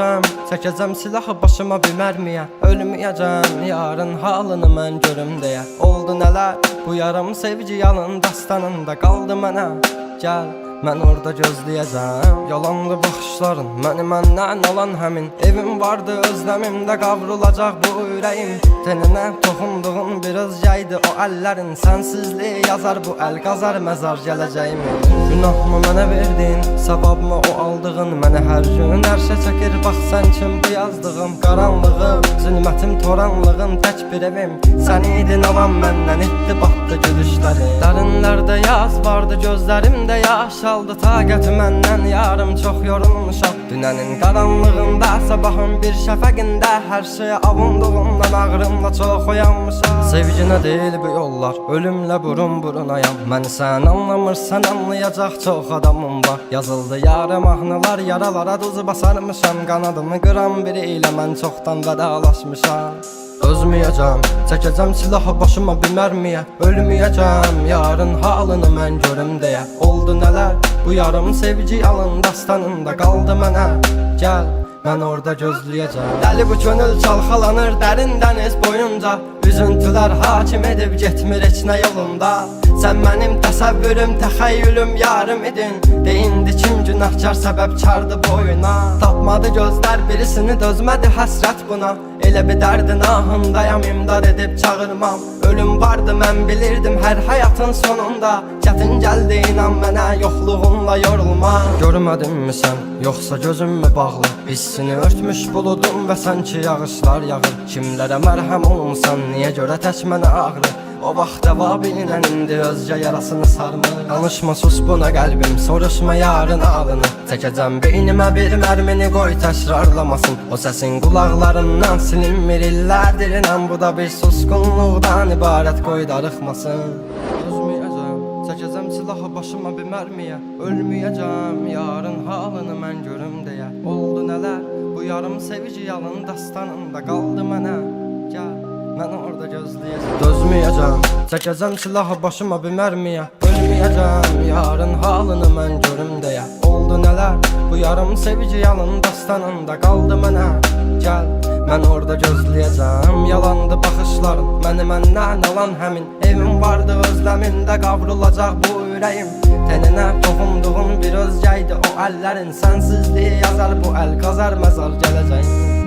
Ölməyəcəm, çəkəcəm silahı başıma bir mərmiyə. Ölməyəcəm, yarın halını mən görüm deyə. Oldu nələr, bu yarım sevgi yalın dastanında qaldı mənə. Gəl, mən orada gözləyəcəm. Yalandı baxışların, məni məndən alan həmin. Evim vardı özləmimdə qavrulacaq bu ürəyim. Teninə toxunduğun bir özgəydi o əllərin. Sənsizliyi yazar bu əl qazar məzar gələcəyimi. Günahımı mənə verdin, savabımı o aldığın. Mənə hər gün ərşə çəkir, bax sən kim bu yazdığım. Qaranlığım, zülmətim, toranlığım, tək bir evim. Sən idin alan məndən, itdi batdı gülüşlərim. Dərinlərdə yaz vardı, gözlərimdə yaş aldı. Taqəti məndən yarım çox yorulmuşam. Dünənin qaranlığında, sabahın bir şəfəqində. Hər şeyə avunduğumdan ağrımla çox oyanmışam. Sevginə deyil bu yollar, ölümlə burun burunayam. Məni sən anlamırsan, anlayacaq çox adamım var. Yazıldı yarım mahnılar, yaralara duz basarmışam. Qanadımı qıran biri ilə mən çoxdan vədalaşmışam. Özməyəcəm, çəkəcəm silahı başıma bir mərmiyə. Ölməyəcəm, yarın halını mən görüm deyə. Oldu nələr, bu yarım sevgi yalın dastanında qaldı mənə. Gəl, mən orada gözləyəcəm. Dəli bu könül çalxalanır dərin dəniz boyunca. Üzüntülər hakim edib getmir heç nə yolunda. Sən mənim təsəvvürüm, təxəyyülüm, yarım idin. Deyindi kim günahkar səbəbkardı boyuna. Tapmadı gözlər birisini, dözmədi həsrət buna. Elə bir dərdin ahındayam, imdad edib çağırmam. Ölüm vardı mən bilirdim hər həyatın sonunda. Çətin gəldi inan mənə, yoxluğunla yorulma. Görmədinmi sən, yoxsa gözüm mü bağlı? Hissini örtmüş buludum və sanki yağışlar yağır. Kimlərə mərhəm olmuşsan, niyə görə tək mənə ağrı? O vaxt dəva bilinən indi özcə yarasını sarmır. Danışma sus buna qəlbim, soruşma yarın alını. Çəkəcəm beynimə bir mərmini, qoy təkrarlamasın. O səsin qulaqlarımdan silinmir illərdir inən. Bu da bir susqunluqdan ibarət, qoy darıxmasın. Özməyəcəm, çəkəcəm silahı başıma bir mərmiyə. Ölməyəcəm, yarın halını mən görüm deyə. Oldu nələr, bu yarım sevgi yalın dastanında qaldı mənə. Gəl, mən orada gözləyəcəm. Dözməyəcəm, çəkəcəm silahı başıma bir mərmiyə. Ölməyəcəm, yarın halını mən görüm deyə. Oldu nələr, bu yarım sevgi yalın dastanında qaldı mənə. Gəl, mən orada gözləyəcəm. Yalandı baxışların, məni məndən alan həmin. Evim vardı özləmimdə qavrulacaq bu ürəyim. Teninə toxunduğun bir özgəydi o əllərin. Sənsizliyi yazar bu əl qazar məzar gələcəyim.